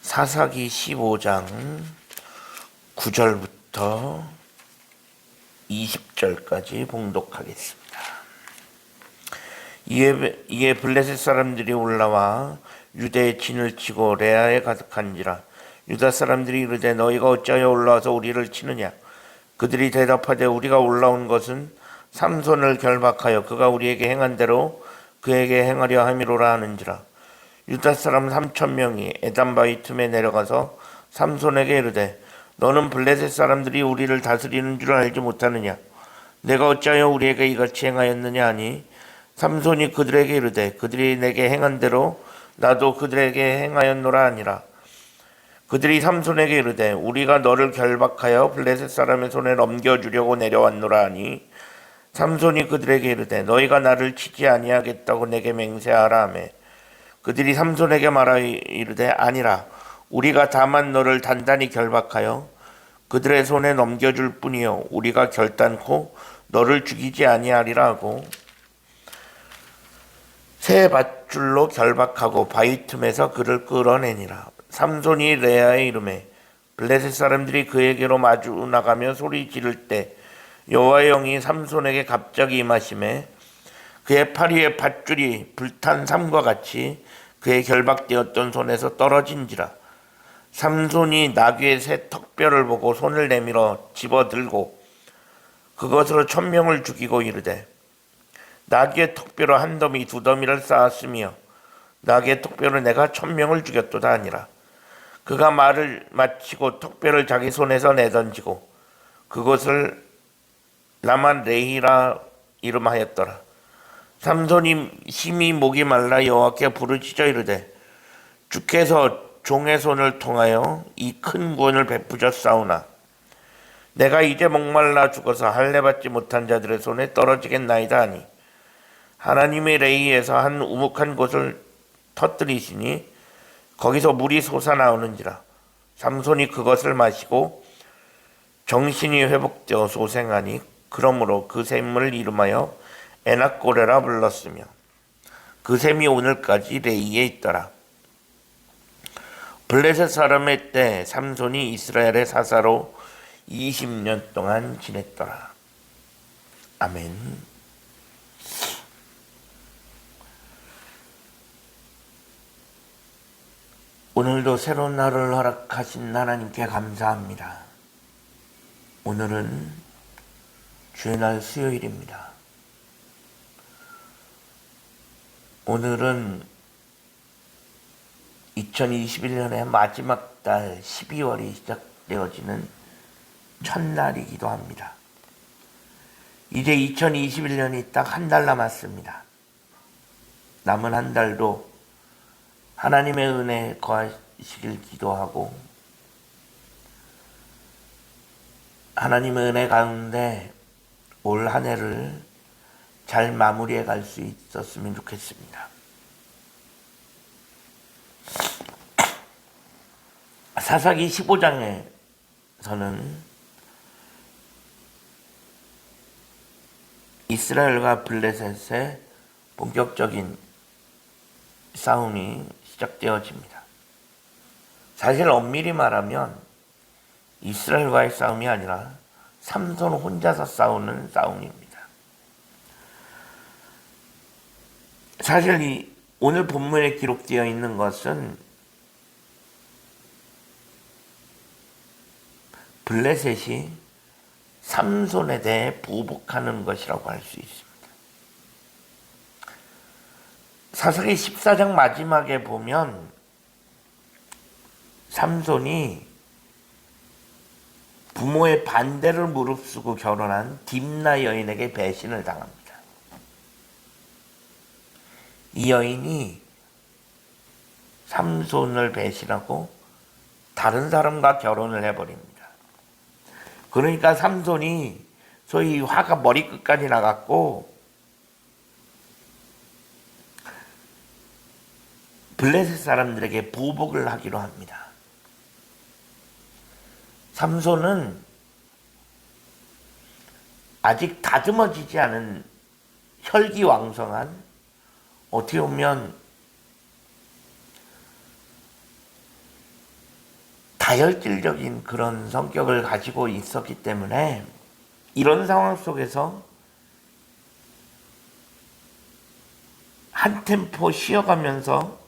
사사기 15장 9절부터 20절까지 봉독하겠습니다. 이에 블레셋 사람들이 올라와 유대에 진을 치고 레아에 가득한지라. 유다 사람들이 이르되 너희가 어찌하여 올라와서 우리를 치느냐. 그들이 대답하되 우리가 올라온 것은 삼손을 결박하여 그가 우리에게 행한 대로 그에게 행하려 함이로라 하는지라. 유다 사람 3,000명이 에담바위 틈에 내려가서 삼손에게 이르되 너는 블레셋 사람들이 우리를 다스리는 줄 알지 못하느냐. 내가 어찌하여 우리에게 이같이 행하였느냐 하니 삼손이 그들에게 이르되 그들이 내게 행한 대로 나도 그들에게 행하였노라 하니라. 그들이 삼손에게 이르되 우리가 너를 결박하여 블레셋 사람의 손에 넘겨주려고 내려왔노라 하니 삼손이 그들에게 이르되 너희가 나를 치지 아니하겠다고 내게 맹세하라 하며 그들이 삼손에게 말하여 이르되 아니라 우리가 다만 너를 단단히 결박하여 그들의 손에 넘겨줄 뿐이요 우리가 결단코 너를 죽이지 아니하리라 하고 새 밧줄로 결박하고 바위 틈에서 그를 끌어내니라. 삼손이 레아에 이르매 블레셋 사람들이 그에게로 마주 나가며 소리 지를 때 여호와의 영이 삼손에게 갑자기 임하시매 그의 팔 위에 밧줄이 불탄 삼과 같이 그의 결박되었던 손에서 떨어진지라. 삼손이 나귀의 새 턱뼈를 보고 손을 내밀어 집어들고 그것으로 1,000명을 죽이고 이르되 나귀의 턱뼈로 한 더미 두 더미를 쌓았으며 나귀의 턱뼈로 내가 1,000명을 죽였도다 하니라. 그가 말을 마치고 턱뼈를 자기 손에서 내던지고 그것을 라만 레히라 이름하였더라. 삼손이 심히 목이 말라 여호와께 부르짖어 이르되 주께서 종의 손을 통하여 이 큰 구원을 베푸셨사오나 내가 이제 목말라 죽어서 할례 받지 못한 자들의 손에 떨어지겠나이다 하니 하나님의 레이에서 한 우묵한 곳을 터뜨리시니 거기서 물이 솟아나오는지라. 삼손이 그것을 마시고 정신이 회복되어 소생하니 그러므로 그 샘을 이름하여 에낙고레라 불렀으며 그 샘이 오늘까지 레이에 있더라. 블레셋 사람의 때 삼손이 이스라엘의 사사로 20년 동안 지냈더라. 아멘. 오늘도 새로운 날을 허락하신 하나님께 감사합니다. 오늘은 주의 날 수요일입니다. 오늘은 2021년의 마지막 달 12월이 시작되어지는 첫날이기도 합니다. 이제 2021년이 딱 한 달 남았습니다. 남은 한 달도 하나님의 은혜에 거하시길 기도하고 하나님의 은혜 가운데 올 한 해를 잘 마무리해 갈 수 있었으면 좋겠습니다. 사사기 15장에서는 이스라엘과 블레셋의 본격적인 싸움이 시작되어집니다. 사실 엄밀히 말하면 이스라엘과의 싸움이 아니라 삼손 혼자서 싸우는 싸움입니다. 사실 오늘 본문에 기록되어 있는 것은 블레셋이 삼손에 대해 보복하는 것이라고 할 수 있습니다. 사사기 14장 마지막에 보면 삼손이 부모의 반대를 무릅쓰고 결혼한 딥나 여인에게 배신을 당합니다. 이 여인이 삼손을 배신하고 다른 사람과 결혼을 해버립니다. 그러니까 삼손이 소위 화가 머리끝까지 나갔고 블레셋 사람들에게 보복을 하기로 합니다. 삼손은 아직 다듬어지지 않은 혈기왕성한 어떻게 보면 다혈질적인 그런 성격을 가지고 있었기 때문에 이런 상황 속에서 한 템포 쉬어가면서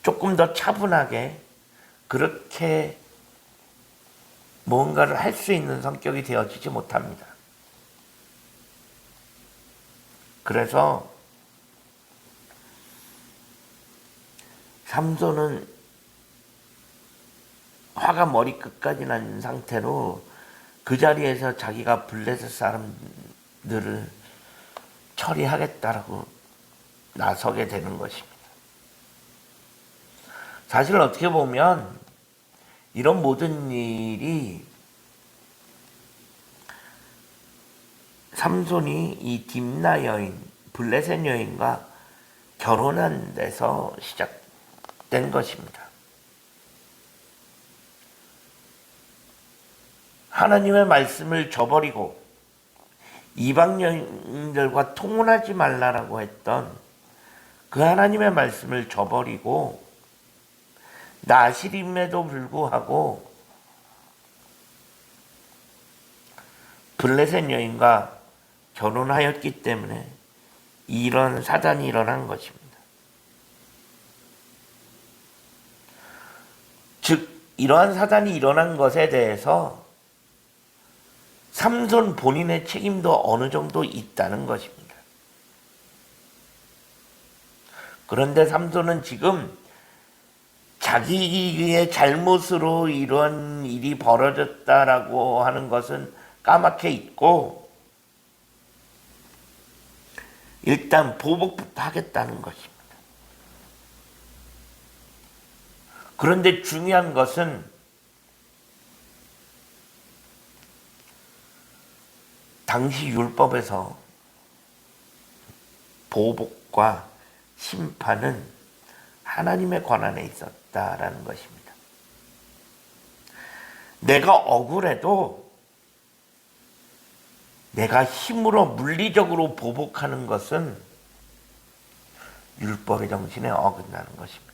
조금 더 차분하게 그렇게 뭔가를 할 수 있는 성격이 되어지지 못합니다. 그래서 삼손은 화가 머리끝까지 난 상태로 그 자리에서 자기가 블레셋 사람들을 처리하겠다라고 나서게 되는 것입니다. 사실 어떻게 보면 이런 모든 일이 삼손이 이 딥나 여인, 블레셋 여인과 결혼한 데서 시작된 것입니다. 하나님의 말씀을 저버리고 이방 여인들과 통혼하지 말라라고 했던 그 하나님의 말씀을 저버리고 나실임에도 불구하고 블레셋 여인과 결혼하였기 때문에 이런 사단이 일어난 것입니다. 즉 이러한 사단이 일어난 것에 대해서 삼손 본인의 책임도 어느 정도 있다는 것입니다. 그런데 삼손은 지금 자기의 잘못으로 이런 일이 벌어졌다라고 하는 것은 까맣게 잊고 일단 보복부터 하겠다는 것입니다. 그런데 중요한 것은 당시 율법에서 보복과 심판은 하나님의 권한에 있었다라는 것입니다. 내가 억울해도 내가 힘으로 물리적으로 보복하는 것은 율법의 정신에 어긋나는 것입니다.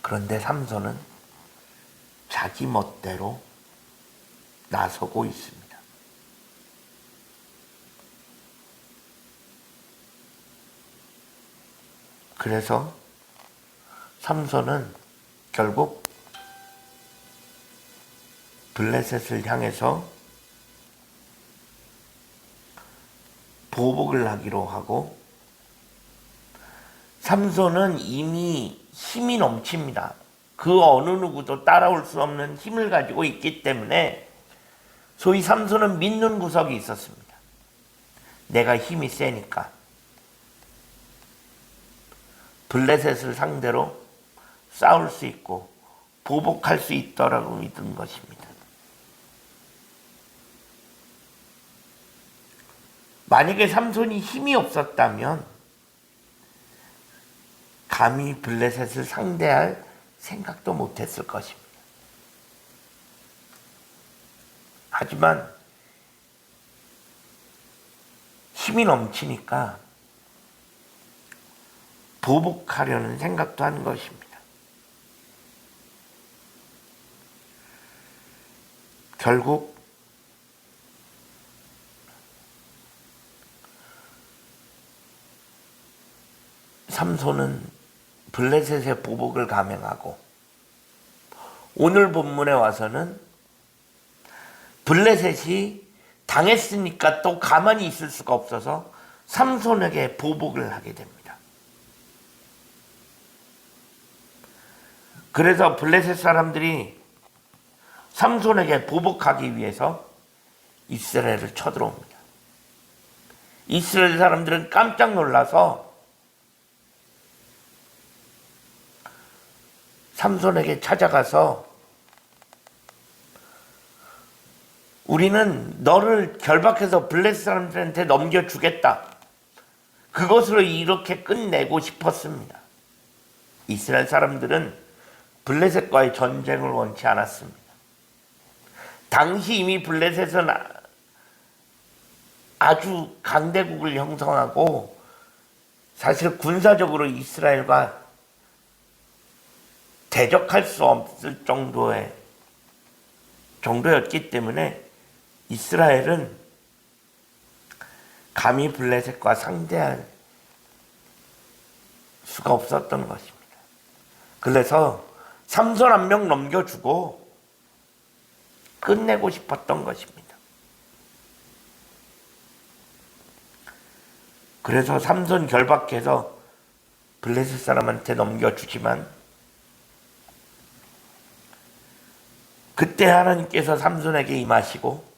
그런데 삼손은 자기 멋대로 나서고 있습니다. 그래서 삼손은 결국 블레셋을 향해서 보복을 하기로 하고, 삼손은 이미 힘이 넘칩니다. 그 어느 누구도 따라올 수 없는 힘을 가지고 있기 때문에 소위 삼손은 믿는 구석이 있었습니다. 내가 힘이 세니까 블레셋을 상대로 싸울 수 있고 보복할 수 있더라고 믿은 것입니다. 만약에 삼손이 힘이 없었다면 감히 블레셋을 상대할 생각도 못했을 것입니다. 하지만 힘이 넘치니까 보복하려는 생각도 한 것입니다. 결국 삼손은 블레셋의 보복을 감행하고, 오늘 본문에 와서는 블레셋이 당했으니까 또 가만히 있을 수가 없어서 삼손에게 보복을 하게 됩니다. 그래서 블레셋 사람들이 삼손에게 보복하기 위해서 이스라엘을 쳐들어옵니다. 이스라엘 사람들은 깜짝 놀라서 삼손에게 찾아가서 우리는 너를 결박해서 블레셋 사람들한테 넘겨주겠다. 그것으로 이렇게 끝내고 싶었습니다. 이스라엘 사람들은 블레셋과의 전쟁을 원치 않았습니다. 당시 이미 블레셋은 아주 강대국을 형성하고 사실 군사적으로 이스라엘과 대적할 수 없을 정도였기 때문에 이스라엘은 감히 블레셋과 상대할 수가 없었던 것입니다. 그래서 삼손 한 명 넘겨주고 끝내고 싶었던 것입니다. 그래서 삼손 결박해서 블레셋 사람한테 넘겨주지만 그때 하나님께서 삼손에게 임하시고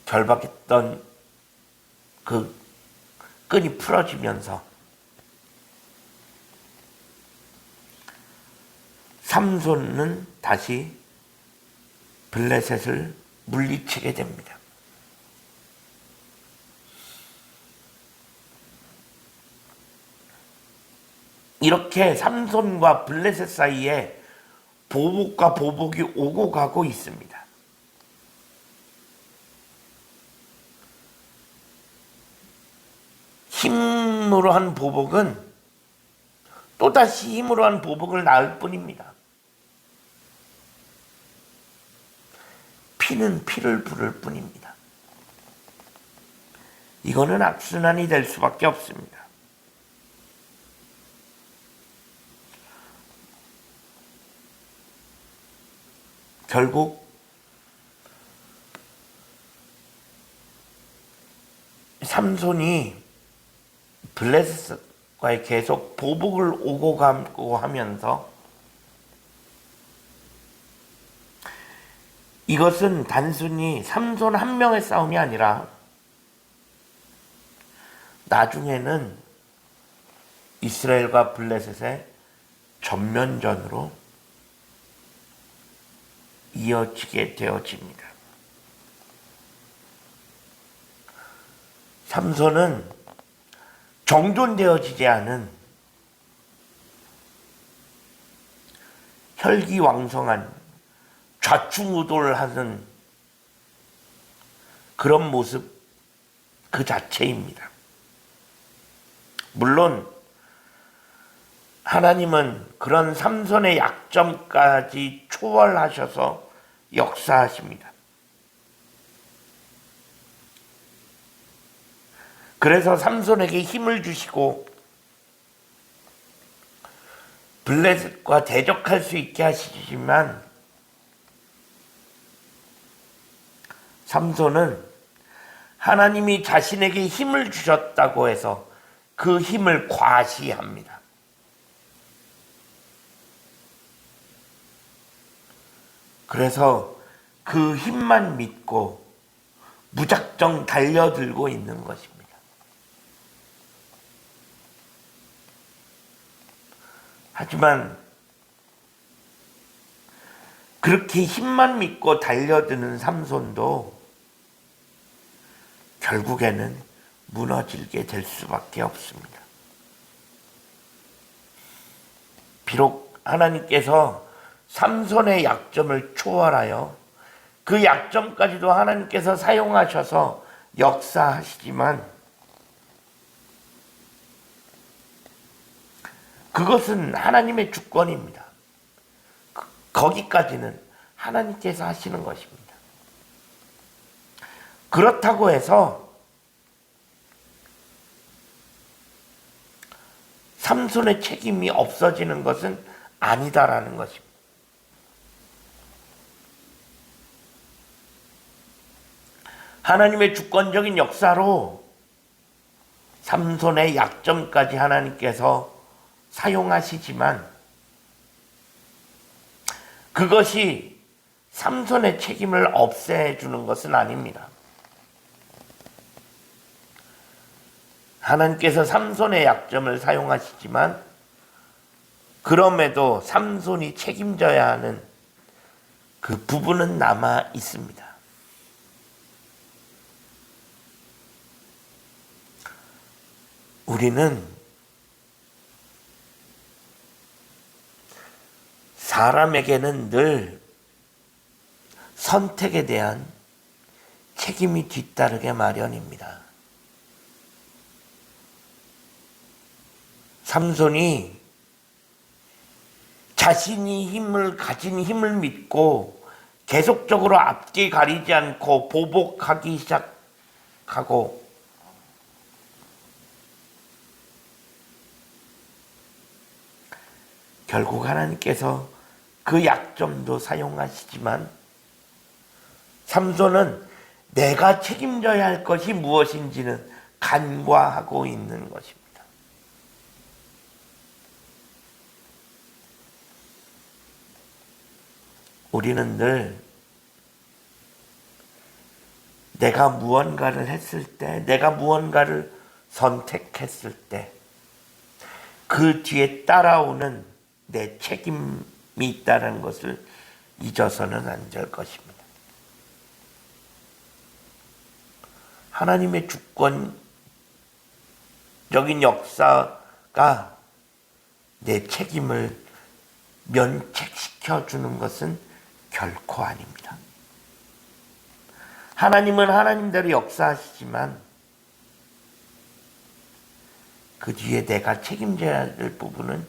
결박했던 그 끈이 풀어지면서 삼손은 다시 블레셋을 물리치게 됩니다. 이렇게 삼손과 블레셋 사이에 보복과 보복이 오고 가고 있습니다. 힘으로 한 보복은 또다시 힘으로 한 보복을 낳을 뿐입니다. 피는 피를 부를 뿐입니다. 이거는 악순환이 될 수밖에 없습니다. 결국 삼손이 블레셋과에 계속 보복을 오고 가고 하면서 이것은 단순히 삼손 한 명의 싸움이 아니라 나중에는 이스라엘과 블레셋의 전면전으로 이어지게 되어집니다. 삼손은 정존되어지지 않은 혈기왕성한 좌충우돌하는 그런 모습 그 자체입니다. 물론 하나님은 그런 삼손의 약점까지 초월하셔서 역사하십니다. 그래서 삼손에게 힘을 주시고 블레셋과 대적할 수 있게 하시지만 삼손은 하나님이 자신에게 힘을 주셨다고 해서 그 힘을 과시합니다. 그래서 그 힘만 믿고 무작정 달려들고 있는 것입니다. 하지만 그렇게 힘만 믿고 달려드는 삼손도 결국에는 무너지게 될 수밖에 없습니다. 비록 하나님께서 삼손의 약점을 초월하여 그 약점까지도 하나님께서 사용하셔서 역사하시지만 그것은 하나님의 주권입니다. 거기까지는 하나님께서 하시는 것입니다. 그렇다고 해서 삼손의 책임이 없어지는 것은 아니다라는 것입니다. 하나님의 주권적인 역사로 삼손의 약점까지 하나님께서 사용하시지만 그것이 삼손의 책임을 없애주는 것은 아닙니다. 하나님께서 삼손의 약점을 사용하시지만 그럼에도 삼손이 책임져야 하는 그 부분은 남아 있습니다. 우리는 사람에게는 늘 선택에 대한 책임이 뒤따르게 마련입니다. 삼손이 자신이 가진 힘을 믿고 계속적으로 앞뒤 가리지 않고 보복하기 시작하고 결국 하나님께서 그 약점도 사용하시지만 삼손은 내가 책임져야 할 것이 무엇인지는 간과하고 있는 것입니다. 우리는 늘 내가 무언가를 했을 때, 내가 무언가를 선택했을 때 그 뒤에 따라오는 내 책임이 있다는 것을 잊어서는 안 될 것입니다. 하나님의 주권적인 역사가 내 책임을 면책시켜 주는 것은 결코 아닙니다. 하나님은 하나님대로 역사하시지만 그 뒤에 내가 책임져야 할 부분은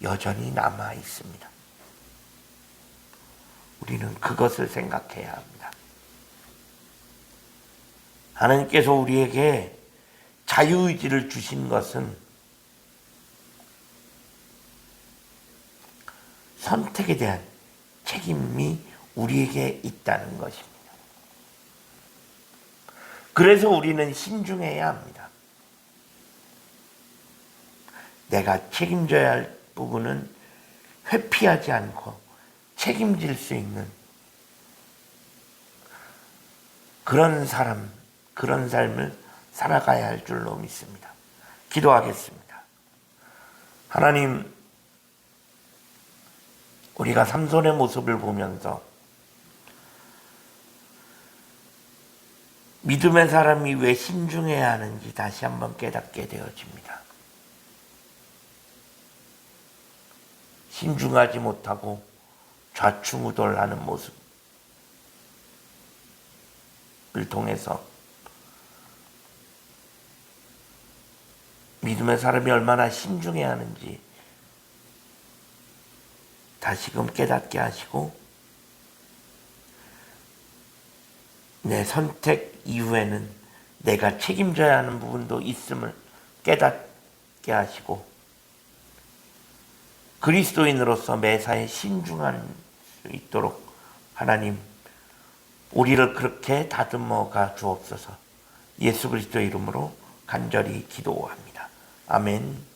여전히 남아 있습니다. 우리는 그것을 생각해야 합니다. 하나님께서 우리에게 자유의지를 주신 것은 선택에 대한 책임이 우리에게 있다는 것입니다. 그래서 우리는 신중해야 합니다. 내가 책임져야 할 부분은 회피하지 않고 책임질 수 있는 그런 사람, 그런 삶을 살아가야 할 줄로 믿습니다. 기도하겠습니다. 하나님, 우리가 삼손의 모습을 보면서 믿음의 사람이 왜 신중해야 하는지 다시 한번 깨닫게 되어집니다. 신중하지 못하고 좌충우돌하는 모습을 통해서 믿음의 사람이 얼마나 신중해야 하는지 다시금 깨닫게 하시고 내 선택 이후에는 내가 책임져야 하는 부분도 있음을 깨닫게 하시고 그리스도인으로서 매사에 신중할 수 있도록 하나님 우리를 그렇게 다듬어가 주옵소서. 예수 그리스도의 이름으로 간절히 기도합니다. 아멘.